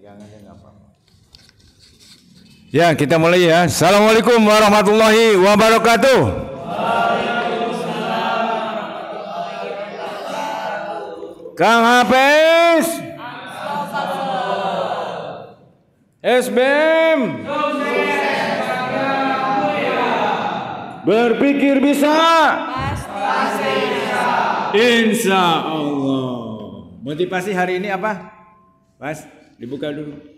Pegangannya nggak apa-apa. Ya, kita mulai ya. Assalamualaikum warahmatullahi wabarakatuh. Kang Hafiz, SBM, berpikir bisa, pasti bisa. Insya Allah. Motivasi hari ini apa? Mas, dibuka dulu.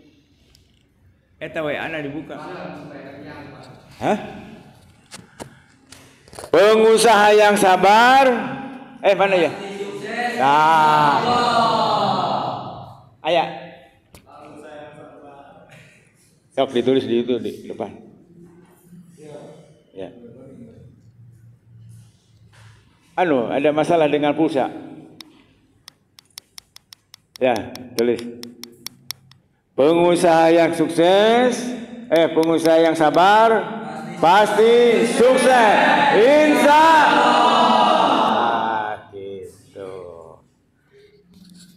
WA dibuka. Hah? Pengusaha yang sabar. Mana ya? Nah. Ayah. Sok ditulis di itu di depan. Ya. Ada masalah dengan pulsa? Ya, tulis. Pengusaha yang sukses, pengusaha yang sabar, pasti sukses. Insya Allah. Gitu.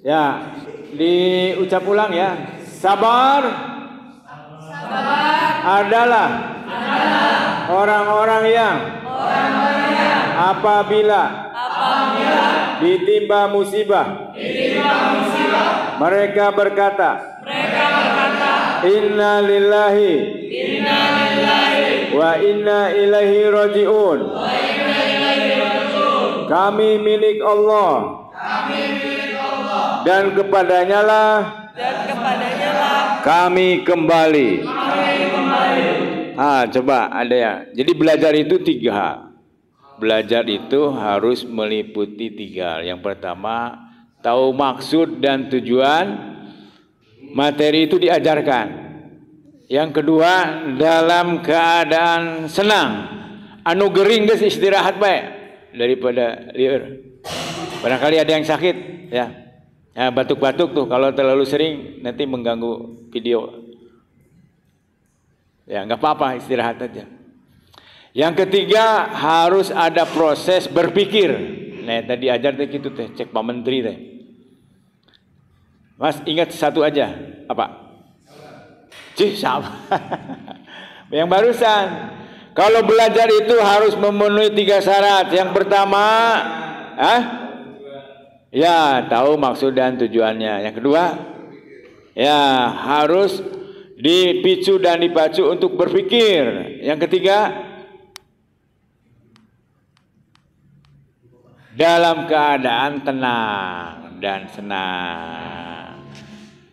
Ya, diucap ulang ya. Sabar adalah orang-orang yang apabila ditimpa musibah, mereka berkata, Inna lillahi wa inna ilaihi raji'un. Kami milik Allah dan kepadanya lah kami kembali. Coba ada ya. Jadi belajar itu 3 hal. Belajar itu harus meliputi 3 hal. Yang pertama, tahu maksud dan tujuan materi itu diajarkan. Yang kedua, dalam keadaan senang, anu gering geus istirahat bae daripada lieur. Barangkali ada yang sakit ya. Batuk-batuk tuh kalau terlalu sering nanti mengganggu video. Ya, nggak apa-apa, istirahat aja. Yang ketiga, harus ada proses berpikir. Nah, tadi ajar teh gitu teh, cek Pak Menteri teh. Mas, ingat satu aja. Apa? Sama. Yang barusan. Kalau belajar itu harus memenuhi 3 syarat. Yang pertama, ya, tahu maksud dan tujuannya. Yang kedua, ya, harus dipicu dan dipacu untuk berpikir. Yang ketiga, dalam keadaan tenang dan senang.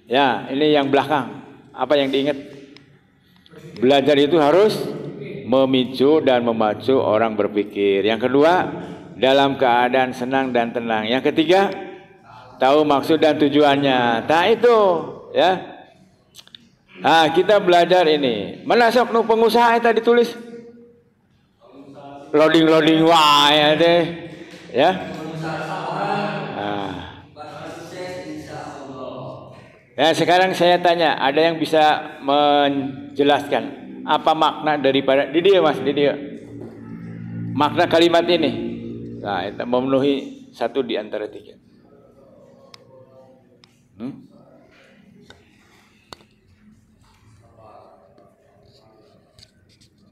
Ya, ini yang belakang. Apa yang diingat? Belajar itu harus memicu dan memacu orang berpikir. Yang kedua, dalam keadaan senang dan tenang. Yang ketiga, tahu maksud dan tujuannya. Nah itu, ya. Kita belajar ini. Mana sok nu pengusaha tadi tulis? Loading wae deh. Ya. Ya, sekarang saya tanya, ada yang bisa menjelaskan apa makna daripada di dia Mas, di dia. Makna kalimat ini. Nah, itu memenuhi 1 di antara 3.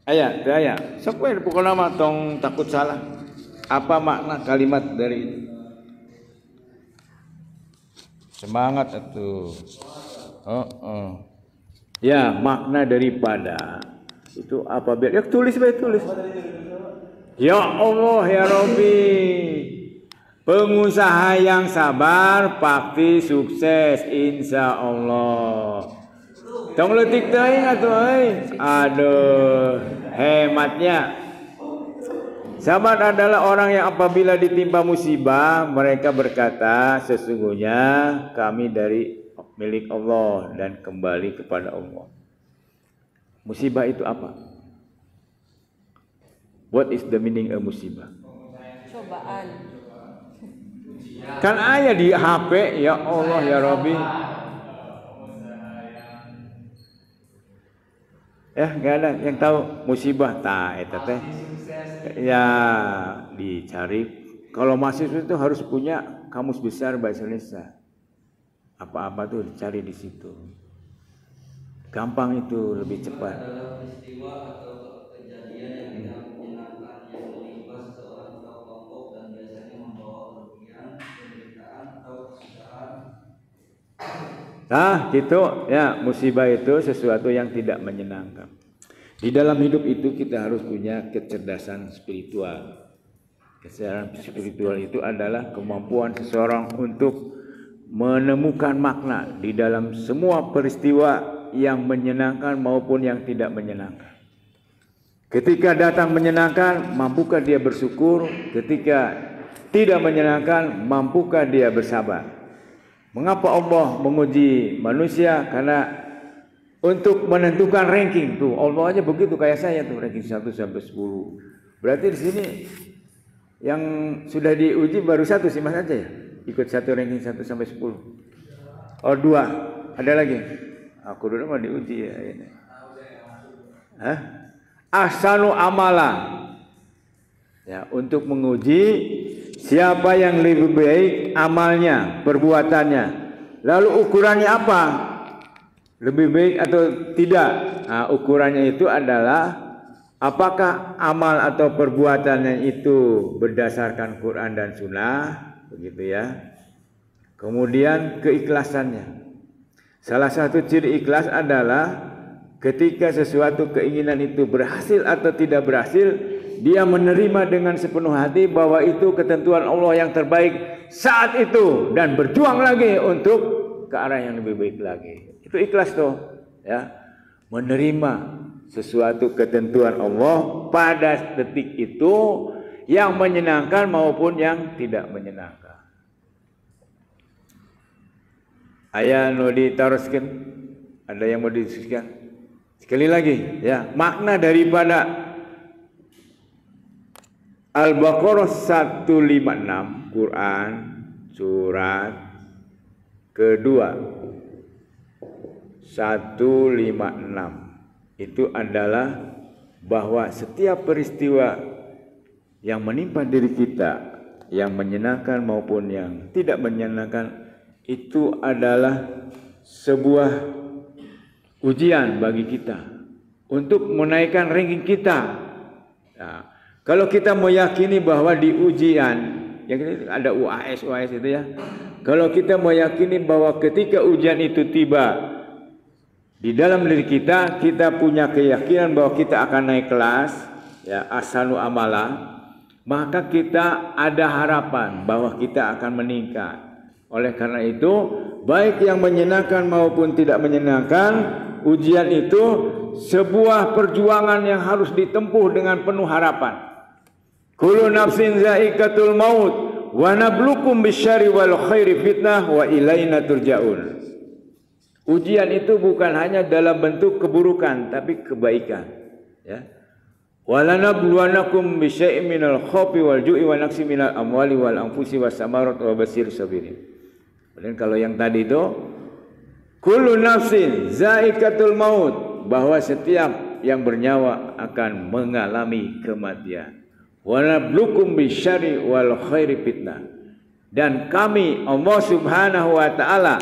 Ayah. Sok we pukul nama tong takut salah. Apa makna kalimat dari itu? Semangat atuh. Ya, makna daripada itu apa? Ya tulis. Ya Allah ya Rabbi. Pengusaha yang sabar pasti sukses insya Allah. Tong leutik teuing atuh euy. Aduh, hematnya. Sabar adalah orang yang apabila ditimpa musibah, mereka berkata, sesungguhnya kami dari milik Allah dan kembali kepada Allah. Musibah itu apa? What is the meaning of musibah? Cobaan. Kan aya di HP, ya Allah ya Rabbi. Ya, nggak ada yang tahu musibah eta teh. Ya, dicari. Kalau mahasiswa itu harus punya kamus besar bahasa Indonesia. Apa-apa tuh dicari di situ. gampang itu, lebih cepat. Adalah peristiwa atau kejadian yang tidak menyenangkan yang menimpa seseorang atau kelompok dan biasanya membawa kerugian, penderitaan atau kesusahan. Nah, gitu ya, musibah itu sesuatu yang tidak menyenangkan. Di dalam hidup itu kita harus punya kecerdasan spiritual. Kecerdasan spiritual itu adalah kemampuan seseorang untuk menemukan makna di dalam semua peristiwa yang menyenangkan maupun yang tidak menyenangkan. Ketika datang menyenangkan, mampukah dia bersyukur? Ketika tidak menyenangkan, mampukah dia bersabar? Mengapa Allah menguji manusia? Karena untuk menentukan ranking tuh, Allah aja begitu kayak saya tuh, ranking 1 sampai 10. Berarti di sini yang sudah diuji baru satu sih Mas aja ya? Ikut satu ranking 1 sampai 10. Oh 2, ada lagi. Aku dulu mau diuji ya ini. Hah? Ahsanu amala. Ya, untuk menguji siapa yang lebih baik amalnya, perbuatannya. Lalu ukurannya apa? Lebih baik atau tidak? Nah, ukurannya itu adalah apakah amal atau perbuatannya itu berdasarkan Quran dan Sunnah, begitu ya. Kemudian keikhlasannya. Salah satu ciri ikhlas adalah ketika sesuatu keinginan itu berhasil atau tidak berhasil, dia menerima dengan sepenuh hati bahwa itu ketentuan Allah yang terbaik saat itu dan berjuang lagi untuk ke arah yang lebih baik lagi. Itu ikhlas tuh, ya. Menerima sesuatu ketentuan Allah pada detik itu yang menyenangkan maupun yang tidak menyenangkan. Ayah nu diteruskan, ada yang mau didiskusikan? Sekali lagi, ya, makna daripada Al-Baqarah 156 Quran surat kedua 156 itu adalah bahwa setiap peristiwa yang menimpa diri kita, yang menyenangkan maupun yang tidak menyenangkan, itu adalah sebuah ujian bagi kita untuk menaikkan ranking kita. Nah, kalau kita meyakini bahwa di ujian, yang ada UAS itu ya, kalau kita meyakini bahwa ketika ujian itu tiba di dalam diri kita, kita punya keyakinan bahwa kita akan naik kelas, ya, ahsanu amala, maka kita ada harapan bahwa kita akan meningkat. Oleh karena itu, baik yang menyenangkan maupun tidak menyenangkan, ujian itu sebuah perjuangan yang harus ditempuh dengan penuh harapan. Kullu nafsin za'iqatul maut wa nabluukum bisyarri wal khairi fitnah wa ilaina turja'un. Ujian itu bukan hanya dalam bentuk keburukan tapi kebaikan, ya. Walanabluwanakum bisyai'in minal khaufi wal ju'i wa naqsi minal amwali wal anfusi was samarat wa basyir sabirin. Dan kalau yang tadi itu kullu nafsin za'iqatul maut, bahwa setiap yang bernyawa akan mengalami kematian. Wa nabluukum bisyarri wal khairi fitnah. Dan kami Allah Subhanahu wa taala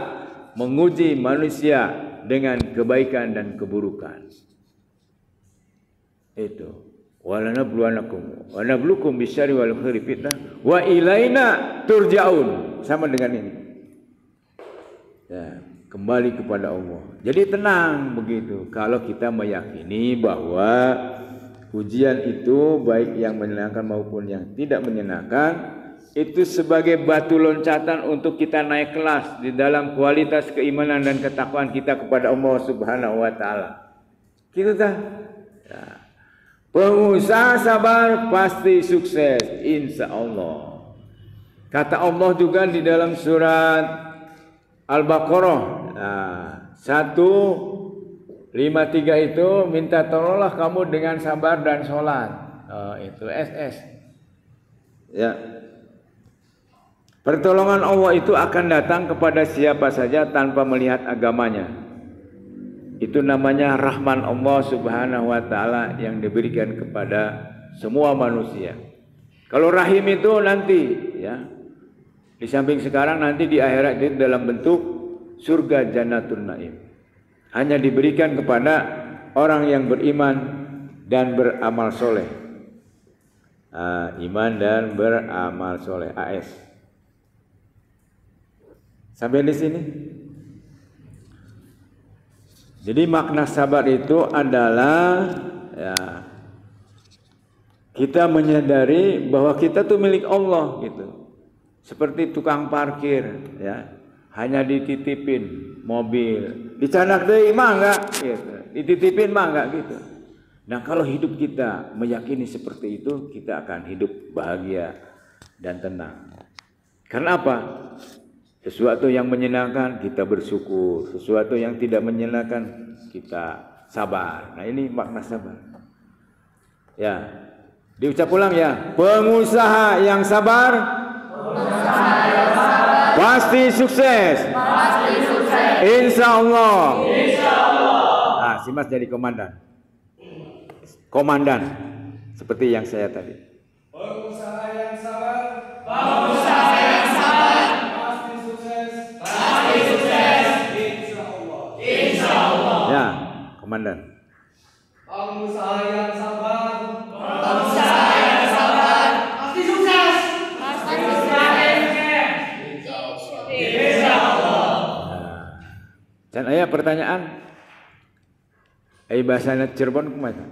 menguji manusia dengan kebaikan dan keburukan. Itu. Wa lanabluwanakum wa nabluukum bisyarri wal khairi fitnah wa ilaina turja'un. Sama dengan ini. Ya, kembali kepada Allah. Jadi tenang begitu kalau kita meyakini bahwa ujian itu baik yang menyenangkan maupun yang tidak menyenangkan itu sebagai batu loncatan untuk kita naik kelas di dalam kualitas keimanan dan ketakwaan kita kepada Allah Subhanahu wa taala. Gitu dah. Ya. Pengusaha sabar pasti sukses, insya Allah. Kata Allah juga di dalam surat Al-Baqarah 153 itu, minta tolonglah kamu dengan sabar dan sholat. Itu SS. Ya. Pertolongan Allah itu akan datang kepada siapa saja tanpa melihat agamanya. Itu namanya rahman Allah Subhanahu wa taala yang diberikan kepada semua manusia. Kalau rahim itu nanti, ya, di samping sekarang, nanti di akhirat itu dalam bentuk surga Jannatul Naim. hanya diberikan kepada orang yang beriman dan beramal soleh. Iman dan beramal soleh, AS. Sampai di sini. Jadi makna sabar itu adalah ya, kita menyadari bahwa kita tuh milik Allah gitu. Seperti tukang parkir ya, hanya dititipin mobil, dicanak deui mah enggak gitu. Dititipin mah enggak gitu. Nah, kalau hidup kita meyakini seperti itu, kita akan hidup bahagia dan tenang. Karena apa? Sesuatu yang menyenangkan kita bersyukur, sesuatu yang tidak menyenangkan kita sabar. Nah, ini makna sabar. Ya, diucap ulang ya. Pengusaha yang sabar, pasti sukses. Pasti sukses. Insya Allah. Insya Allah. Nah, si Mas jadi komandan. Komandan, seperti yang saya tadi. Pengusaha yang sabar, Pengusaha yang sabar, pasti sukses. pasti sukses. Insya Allah. Insya Allah. Ya, komandan. Pengusaha yang sabar, Pengusaha yang sabar, pasti sukses. Pasti sukses. Insya Allah. Dan ayah pertanyaan, bahasanya Cirebon kemana?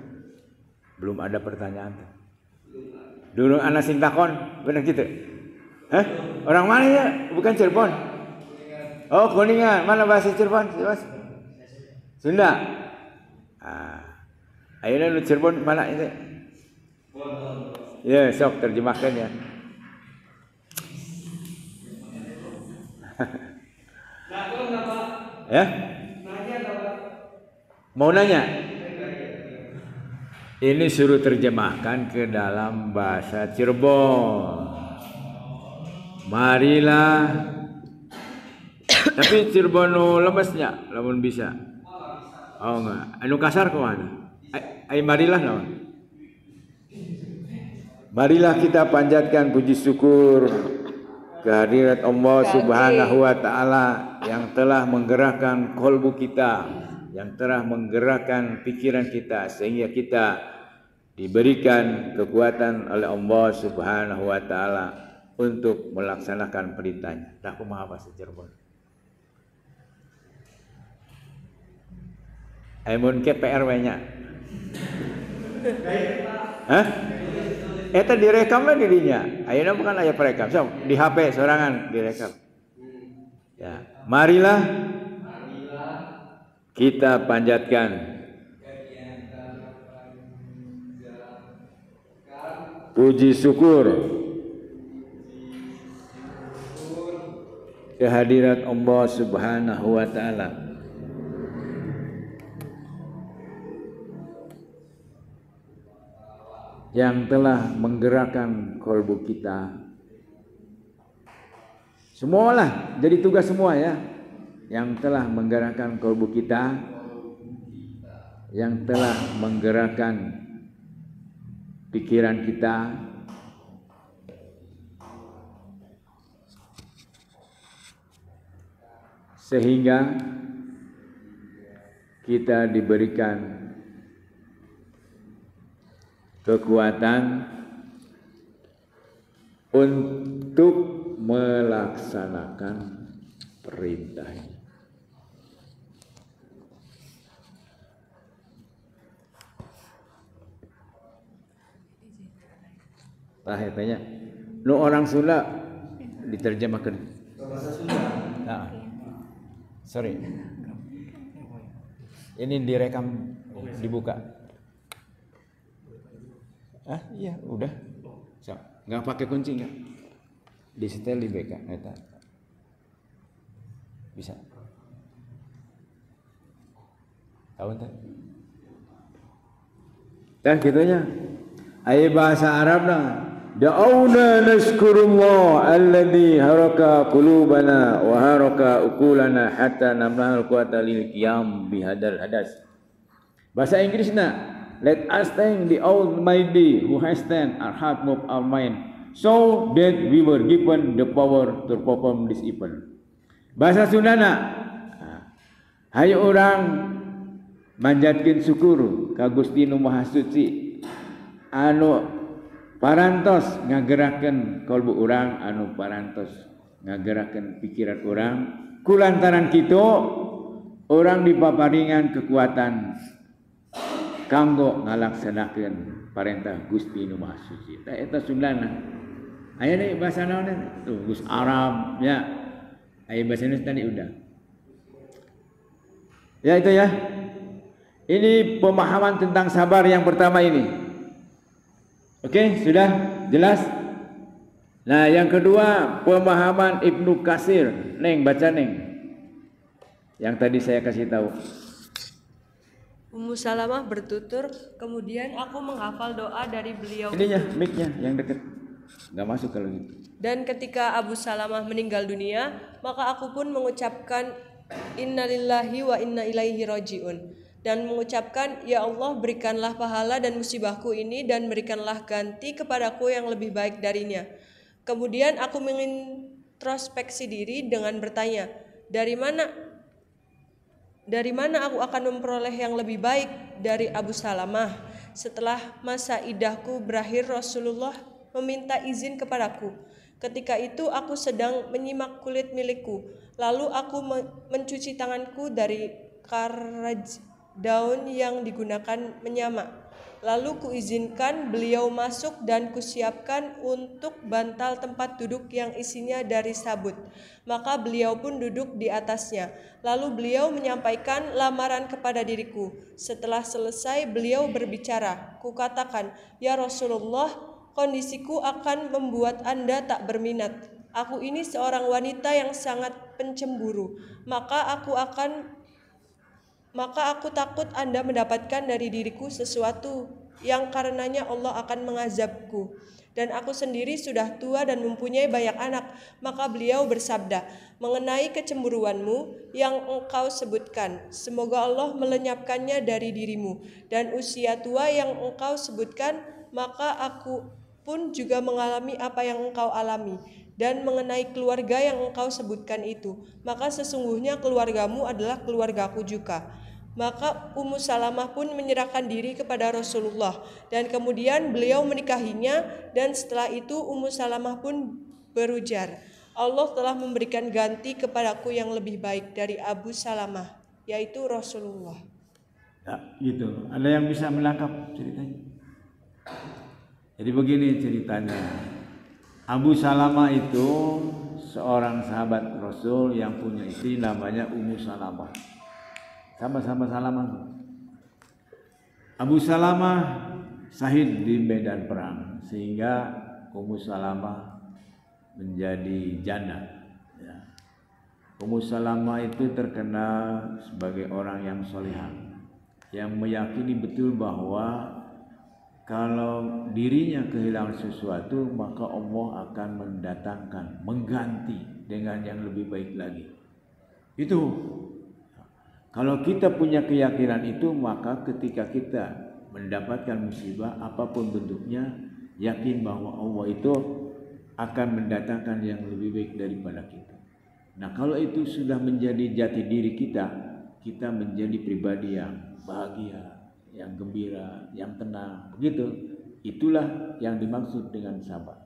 Belum ada pertanyaan. Dulu anak sing takon, benar gitu? Hah? Orang mana ya? Bukan Cirebon. Oh, Kuningan. Mana bahasa Cirebon? Sunda. Ayeuna nu Cirebon mana itu? Ya, sok terjemahkan ya. Ya? Mau nanya? Ini suruh terjemahkan ke dalam bahasa Cirebon. Marilah. Tapi Cirebon lemesnya, lamun bisa. Oh enggak. Anu kasar kemana? Marilah naon? Marilah kita panjatkan puji syukur kehadirat Allah Subhanahu wa taala yang telah menggerakkan kolbu kita, yang telah menggerakkan pikiran kita sehingga kita diberikan kekuatan oleh Allah Subhanahu wa taala untuk melaksanakan perintahnya. Tak kumaha bahasa Cirebon. Amun ke PR nya. Hah? Eta direkam lah dirinya. Ayeuna bukan aya perekam. So, di HP sorangan direkam. Ya, marilah kita panjatkan puji syukur kehadirat Allah Subhanahu wa taala yang telah menggerakkan kolbu kita. Semualah jadi tugas semua ya. Yang telah menggerakkan kolbu kita, yang telah menggerakkan pikiran kita, sehingga kita diberikan kekuatan untuk melaksanakan perintah ini. Tanya, nu orang Sunda diterjemahkan. bahasa Sunda. Nah, sorry. Ini direkam, dibuka. Iya, udah. So, nggak pakai kunci nggak? Di setel di BK, neta. Bisa. Tahu tak? Dan gitunya. Ayat bahasa Arab dah. Da'awna nashkurullah alladhi haraka qulubana wa haraka uqulana hatta namnahal quwata lil qiyam bihadal hadas. Bahasa Inggrisnya, let us thank the Almighty who has stand our heart move our mind so that we were given the power to perform this event. Bahasa Sundana, Hayu orang manjatkeun syukur ka Gusti Nu Maha Suci anu parantos ngagerakeun kalbu urang, anu parantos ngagerakeun pikiran urang. Kulantaran kitu urang dipaparingan kekuatan kanggo ngalaksanakeun parentah Gusti Nu Maha Suci. Tah eta Sundana. Aya deui bahasa naon tuh Gus Arab ya. Aya bahasa Indonesia tadi udah. Ya itu ya. Ini pemahaman tentang sabar yang pertama ini. Oke, sudah jelas? Nah, yang kedua pemahaman Ibnu Katsir. Neng baca Neng. Yang tadi saya kasih tahu. Ummu Salamah bertutur, kemudian aku menghafal doa dari beliau. Ininya, mic-nya yang dekat. Enggak masuk kalau gitu. Dan ketika Abu Salamah meninggal dunia, maka aku pun mengucapkan innalillahi wa inna ilaihi rajiun, dan mengucapkan, ya Allah, berikanlah pahala dan musibahku ini dan berikanlah ganti kepadaku yang lebih baik darinya. Kemudian aku mengintrospeksi diri dengan bertanya, dari mana aku akan memperoleh yang lebih baik dari Abu Salamah? Setelah masa idahku berakhir, Rasulullah meminta izin kepadaku. Ketika itu aku sedang menyimak kulit milikku. Lalu aku mencuci tanganku dari karaj daun yang digunakan menyamak. Lalu kuizinkan beliau masuk dan kusiapkan untuk bantal tempat duduk yang isinya dari sabut. Maka beliau pun duduk di atasnya. Lalu beliau menyampaikan lamaran kepada diriku. Setelah selesai beliau berbicara. Kukatakan, ya Rasulullah, kondisiku akan membuat Anda tak berminat. Aku ini seorang wanita yang sangat pencemburu. Maka aku takut Anda mendapatkan dari diriku sesuatu yang karenanya Allah akan mengazabku. Dan aku sendiri sudah tua dan mempunyai banyak anak. Maka beliau bersabda, mengenai kecemburuanmu yang engkau sebutkan, semoga Allah melenyapkannya dari dirimu. Dan usia tua yang engkau sebutkan, maka aku pun juga mengalami apa yang engkau alami. Dan mengenai keluarga yang engkau sebutkan itu, maka sesungguhnya keluargamu adalah keluargaku juga. Maka Ummu Salamah pun menyerahkan diri kepada Rasulullah, dan kemudian beliau menikahinya. Dan setelah itu Ummu Salamah pun berujar, Allah telah memberikan ganti kepadaku yang lebih baik dari Abu Salamah, yaitu Rasulullah. Ya, gitu. Ada yang bisa menangkap ceritanya? Jadi begini ceritanya. Abu Salamah itu seorang sahabat Rasul yang punya istri namanya Ummu Salamah. Sama-sama Salamah. Abu Salamah syahid di medan perang sehingga Ummu Salamah menjadi janda. Ya. Ummu Salamah itu terkenal sebagai orang yang solihah, yang meyakini betul bahwa kalau dirinya kehilangan sesuatu, maka Allah akan mendatangkan, mengganti dengan yang lebih baik lagi. Itu. Kalau kita punya keyakinan itu, maka ketika kita mendapatkan musibah apapun bentuknya, yakin bahwa Allah itu akan mendatangkan yang lebih baik daripada kita. Nah, kalau itu sudah menjadi jati diri kita, kita menjadi pribadi yang bahagia, yang gembira, yang tenang, begitu. Itulah yang dimaksud dengan sabar.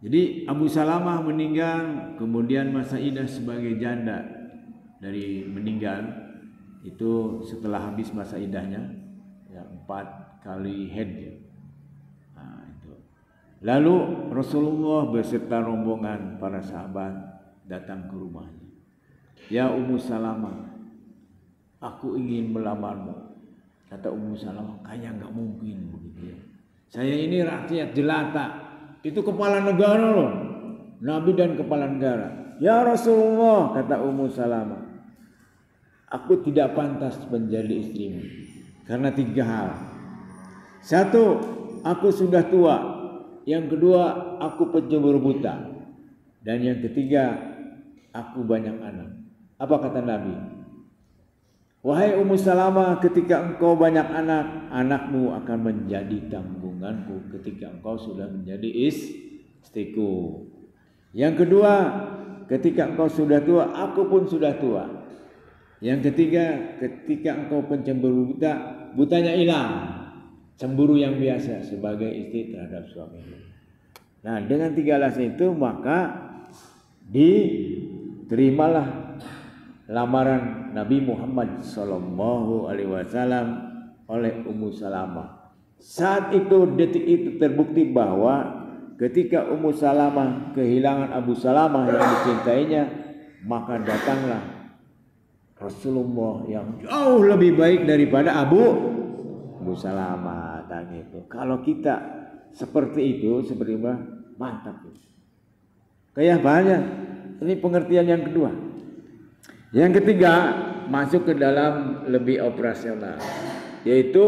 Jadi Abu Salamah meninggal, kemudian masa idah sebagai janda dari meninggal itu setelah habis masa idahnya, ya 4 kali haid ya. Nah, itu. Lalu Rasulullah beserta rombongan para sahabat datang ke rumahnya. Ya Ummu Salamah, aku ingin melamarmu. Kata Ummu Salamah, kayaknya nggak mungkin begitu ya. Saya ini rakyat jelata, itu kepala negara loh, Nabi dan kepala negara. Ya Rasulullah, kata Ummu Salamah, aku tidak pantas menjadi istrimu karena 3 hal. 1, aku sudah tua. Yang kedua, aku pencemburu buta. Dan yang ketiga, aku banyak anak. Apa kata Nabi? Wahai Ummu Salamah, ketika engkau banyak anak, anakmu akan menjadi tanggunganku ketika engkau sudah menjadi istriku. Yang kedua, ketika engkau sudah tua, aku pun sudah tua. Yang ketiga, ketika engkau pencemburu buta, butanya hilang. Cemburu yang biasa sebagai istri terhadap suami. Nah, dengan 3 alasan itu maka diterimalah lamaran Nabi Muhammad SAW oleh Ummu Salamah. Saat itu, detik itu terbukti bahwa ketika Ummu Salamah kehilangan Abu Salamah yang dicintainya, maka datanglah Rasulullah yang jauh lebih baik daripada Abu Salamah. Itu. Kalau kita seperti itu, seperti apa? Mantap. Kayak banyak. Ini pengertian yang kedua. Yang ketiga, masuk ke dalam lebih operasional, yaitu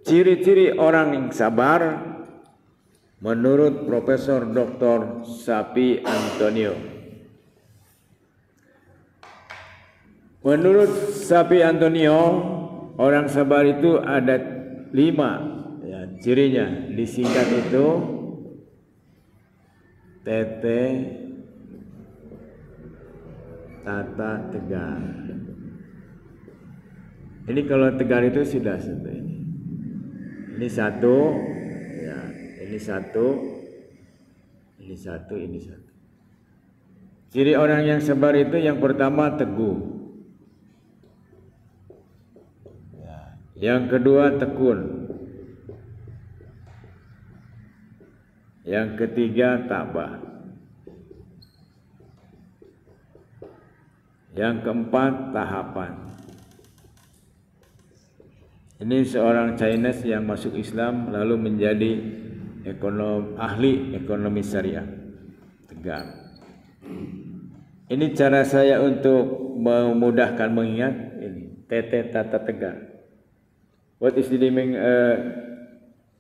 ciri-ciri orang yang sabar menurut Profesor Dr. Sapi Antonio. Menurut Sapi Antonio, orang sabar itu ada 5 ya, cirinya. Disingkat itu tete tata tegar. Ini kalau tegar itu sudah satu ini. Ini satu, ya, ini satu, ini satu, ini satu. Ciri orang yang sabar itu yang pertama teguh. Yang kedua tekun. Yang ketiga tabah. Yang keempat tahapan. Ini seorang Chinese yang masuk Islam lalu menjadi ahli ekonomi syariah. Tegar. Ini cara saya untuk memudahkan mengingat ini. Tete tata tegar. What is the meaning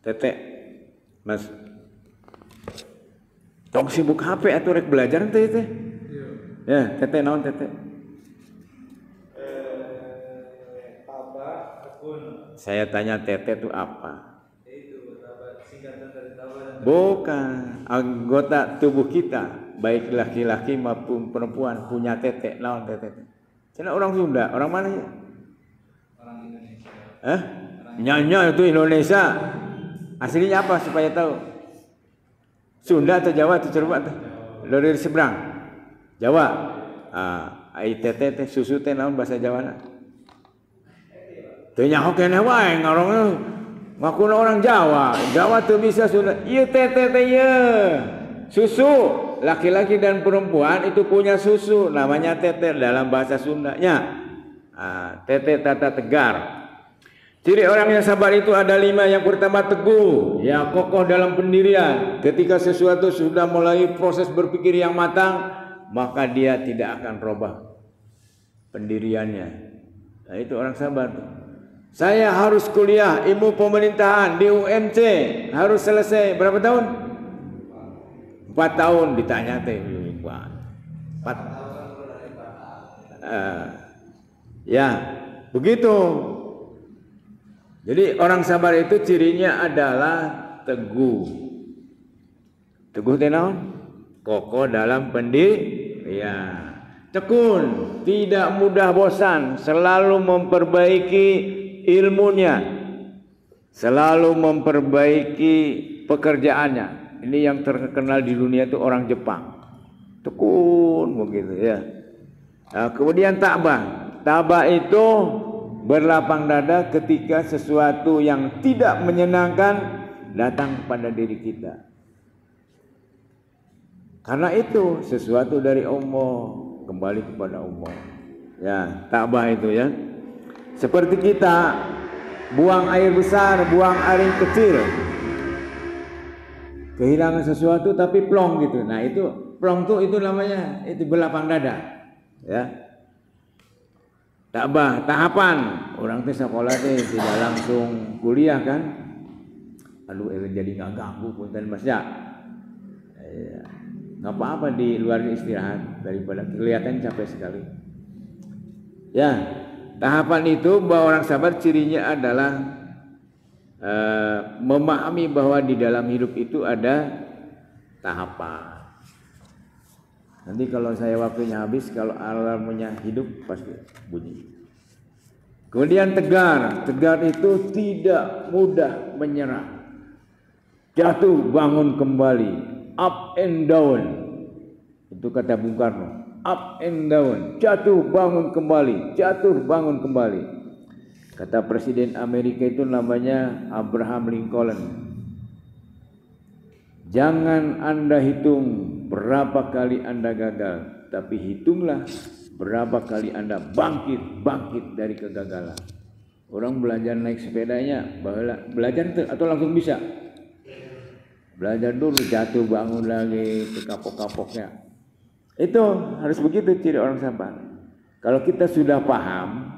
tete, Mas? Tong sibuk HP atau rek belajar ente teh? Ya, tete naon tete? Tabah, tekun. Saya tanya tete itu apa? Itu singkatan dari tabah. Bukan, anggota tubuh kita, baik laki-laki maupun perempuan punya tete, naon tete? Cina orang Sunda, orang mana ya? Orang Indonesia. Nyanyi itu Indonesia. Aslinya apa supaya tahu? Sunda atau Jawa atau Cirebon? Dari seberang. Jawa. Tete susu teh naon bahasa Jawana? Teu nyaho keneh wae ngarongna ngakuna orang Jawa. Jawa teu bisa Sunda. Ieu tete teh ieu. Susu. Laki-laki dan perempuan itu punya susu, namanya tete dalam bahasa Sundanya. Tete tata tegar. Ciri orang yang sabar itu ada 5. Yang pertama teguh, ya kokoh dalam pendirian. Ketika sesuatu sudah mulai proses berpikir yang matang, maka dia tidak akan robah pendiriannya. Nah, itu orang sabar. Saya harus kuliah ilmu pemerintahan di UMC, harus selesai berapa tahun? 4 tahun ditanya teh. 4. Ya, begitu. Jadi orang sabar itu cirinya adalah teguh. Teguh teh naon? Kokoh dalam pendirian. Tekun, tidak mudah bosan, selalu memperbaiki ilmunya, selalu memperbaiki pekerjaannya. Ini yang terkenal di dunia itu orang Jepang. Tekun begitu ya. Nah, kemudian tabah. Tabah itu berlapang dada ketika sesuatu yang tidak menyenangkan datang pada diri kita. Karena itu sesuatu dari Allah kembali kepada Allah. Ya, tabah itu ya. Seperti kita buang air besar, buang air kecil. Kehilangan sesuatu tapi plong gitu. Nah, itu plong tuh itu namanya itu berlapang dada. Ya. Tabah, tahapan. Orang teh sekolah teh tidak langsung kuliah kan. Aduh, jadi nggak ganggu punten Mas ya. Nggak apa-apa di luar istirahat daripada kelihatan capek sekali. Ya, tahapan itu bahwa orang sabar cirinya adalah memahami bahwa di dalam hidup itu ada tahapan. Nanti kalau saya waktunya habis, kalau alarmnya hidup pasti bunyi. Kemudian tegar. Tegar itu tidak mudah menyerah. Jatuh bangun kembali. Up and down. Itu kata Bung Karno. Up and down. Jatuh bangun kembali. Jatuh bangun kembali. Kata Presiden Amerika itu namanya Abraham Lincoln. Jangan Anda hitung berapa kali Anda gagal, tapi hitunglah berapa kali Anda bangkit dari kegagalan. Orang belajar naik sepedanya, belajar atau langsung bisa? Belajar dulu, jatuh bangun lagi, ke kapok-kapoknya. Itu harus begitu ciri orang sabar. Kalau kita sudah paham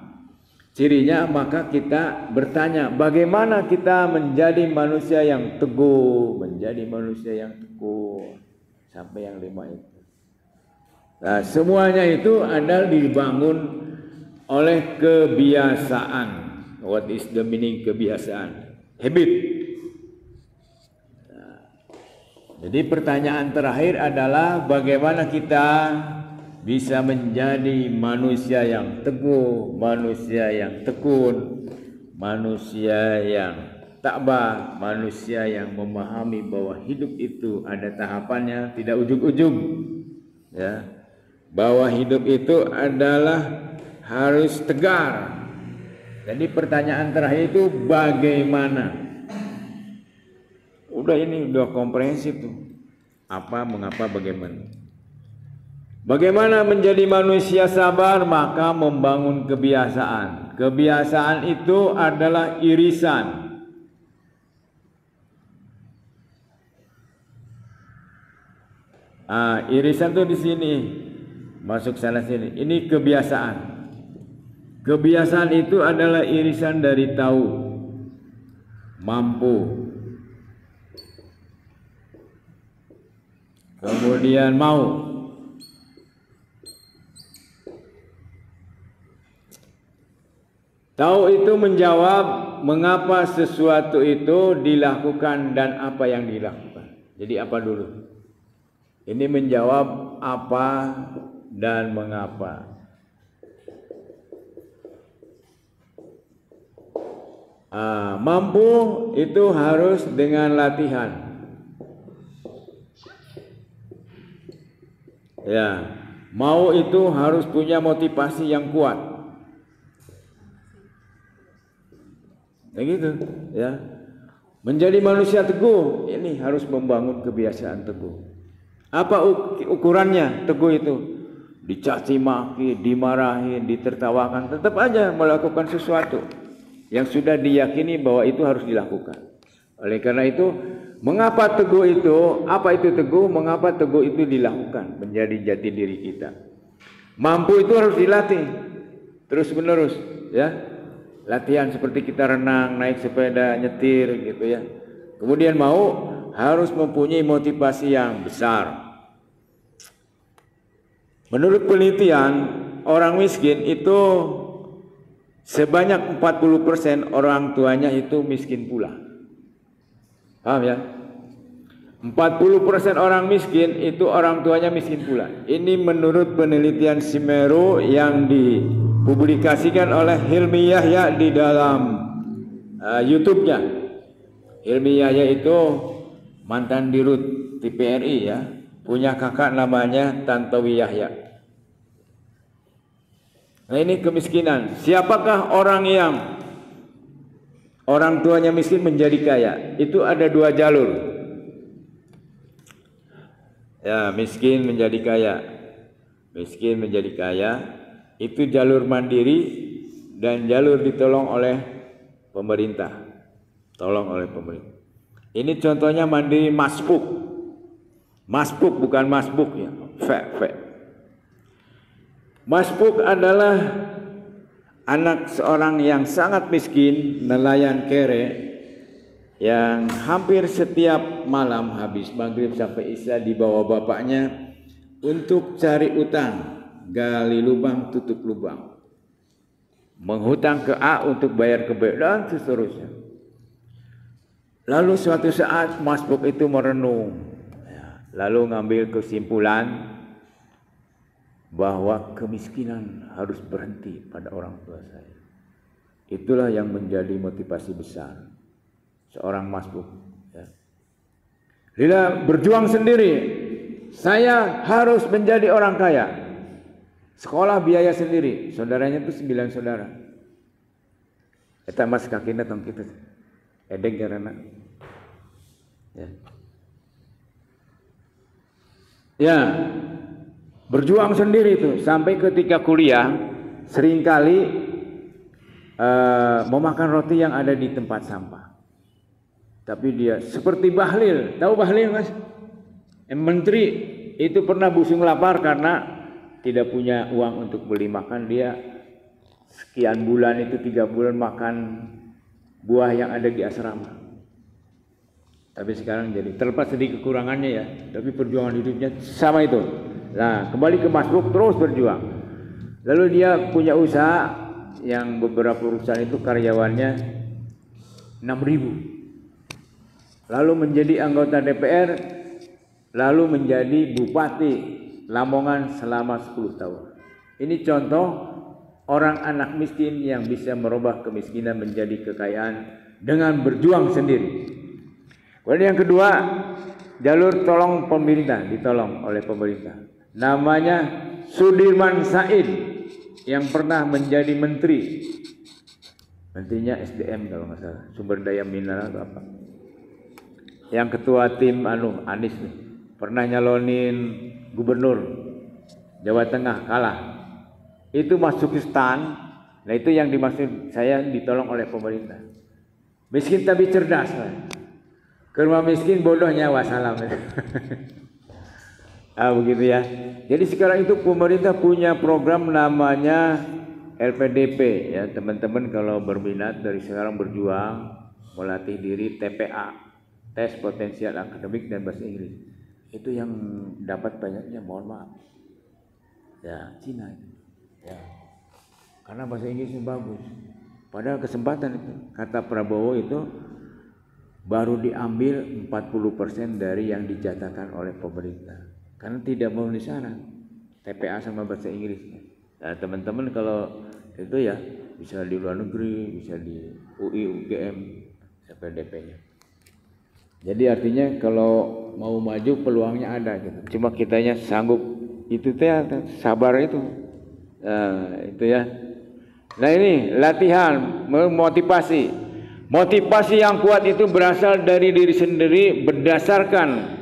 cirinya, maka kita bertanya, bagaimana kita menjadi manusia yang teguh, sampai yang 5 itu. Nah, semuanya itu adalah dibangun oleh kebiasaan. What is the meaning kebiasaan? Habit. Nah, jadi pertanyaan terakhir adalah bagaimana kita bisa menjadi manusia yang teguh, manusia yang tekun, manusia yang tabah, manusia yang memahami bahwa hidup itu ada tahapannya, tidak ujug-ujug, ya. Bahwa hidup itu adalah harus tegar. Jadi pertanyaan terakhir itu bagaimana? Udah komprehensif tuh. Apa, mengapa, bagaimana? Bagaimana menjadi manusia sabar? Maka membangun kebiasaan. Kebiasaan itu adalah irisan. Irisan tuh di sini, masuk sana sini. Ini kebiasaan. Kebiasaan itu adalah irisan dari tahu, mampu, kemudian mau. Tahu itu menjawab mengapa sesuatu itu dilakukan dan apa yang dilakukan. Jadi apa dulu? Ini menjawab apa dan mengapa. Mampu itu harus dengan latihan. Ya, mau itu harus punya motivasi yang kuat. Gitu, ya. Menjadi manusia teguh ini harus membangun kebiasaan teguh. Apa ukurannya teguh itu? Dicaci maki, dimarahin, ditertawakan, tetap aja melakukan sesuatu yang sudah diyakini bahwa itu harus dilakukan. Oleh karena itu, mengapa teguh itu? Apa itu teguh? Mengapa teguh itu dilakukan? Menjadi jati diri kita. Mampu itu harus dilatih terus menerus, ya. Latihan seperti kita renang, naik sepeda, nyetir gitu ya. Kemudian mau harus mempunyai motivasi yang besar. Menurut penelitian, orang miskin itu sebanyak 40% orang tuanya itu miskin pula. Paham ya? 40% orang miskin itu orang tuanya miskin pula. Ini menurut penelitian Semeru yang dipublikasikan oleh Hilmi Yahya di dalam YouTube-nya. Hilmi Yahya itu mantan dirut TPRI ya, punya kakak namanya Tantowi Yahya. Nah, ini kemiskinan. Siapakah orang yang orang tuanya miskin menjadi kaya? Itu ada 2 jalur. Ya, miskin menjadi kaya. Miskin menjadi kaya itu jalur mandiri dan jalur ditolong oleh pemerintah. Tolong oleh pemerintah. Ini contohnya mandiri masbuk. Masbuk bukan masbuk ya. Masbuk adalah anak seorang yang sangat miskin, nelayan kere, yang hampir setiap malam habis maghrib sampai isya dibawa bapaknya untuk cari utang, gali lubang tutup lubang, menghutang ke A untuk bayar ke B dan seterusnya. Lalu suatu saat masbuk itu merenung, lalu ngambil kesimpulan bahwa kemiskinan harus berhenti pada orang tua saya. Itulah yang menjadi motivasi besar seorang masbuk. Ya. Lila berjuang sendiri, saya harus menjadi orang kaya. Sekolah biaya sendiri, saudaranya itu 9 saudara. Eta mas kakina tong kitu. Edeng karena. Ya. Ya. Berjuang sendiri itu sampai ketika kuliah seringkali mau makan roti yang ada di tempat sampah. Tapi dia seperti Bahlil, tahu Bahlil mas? Menteri itu pernah busung lapar karena tidak punya uang untuk beli makan. Dia sekian bulan itu 3 bulan makan buah yang ada di asrama. Tapi sekarang jadi terlepas sedikit kekurangannya ya, tapi perjuangan hidupnya sama itu. Nah, kembali ke masbuk terus berjuang. Lalu dia punya usaha yang beberapa perusahaan itu karyawannya 6.000. Lalu menjadi anggota DPR, lalu menjadi bupati Lamongan selama 10 tahun. Ini contoh orang anak miskin yang bisa merubah kemiskinan menjadi kekayaan dengan berjuang sendiri. Kemudian yang kedua, jalur tolong pemerintah, ditolong oleh pemerintah. Namanya Sudirman Said yang pernah menjadi menteri. Menterinya SDM kalau nggak salah, sumber daya mineral atau apa. Yang ketua tim Anies nih, pernah nyalonin gubernur Jawa Tengah, kalah. Itu masuk stan. Nah itu yang dimaksud saya ditolong oleh pemerintah. Miskin tapi cerdas. Ke rumah miskin bodohnya wassalam. Begitu ya. Jadi sekarang itu pemerintah punya program namanya LPDP ya. Teman-teman kalau berminat dari sekarang berjuang melatih diri TPA, tes potensial akademik dan bahasa Inggris. Itu yang dapat banyaknya, mohon maaf. Ya, Cina itu. Ya. Karena bahasa Inggrisnya bagus. Padahal kesempatan itu, kata Prabowo itu baru diambil 40% dari yang dijatahkan oleh pemerintah. Karena tidak memenuhi syarat TPA sama bahasa Inggris. Nah, teman-teman kalau itu ya bisa di luar negeri, bisa di UI, UGM, LPDP-nya. Jadi artinya kalau mau maju peluangnya ada gitu. Cuma kitanya sanggup itu teh sabar itu. Nah, itu ya. Nah ini latihan memotivasi. Motivasi yang kuat itu berasal dari diri sendiri berdasarkan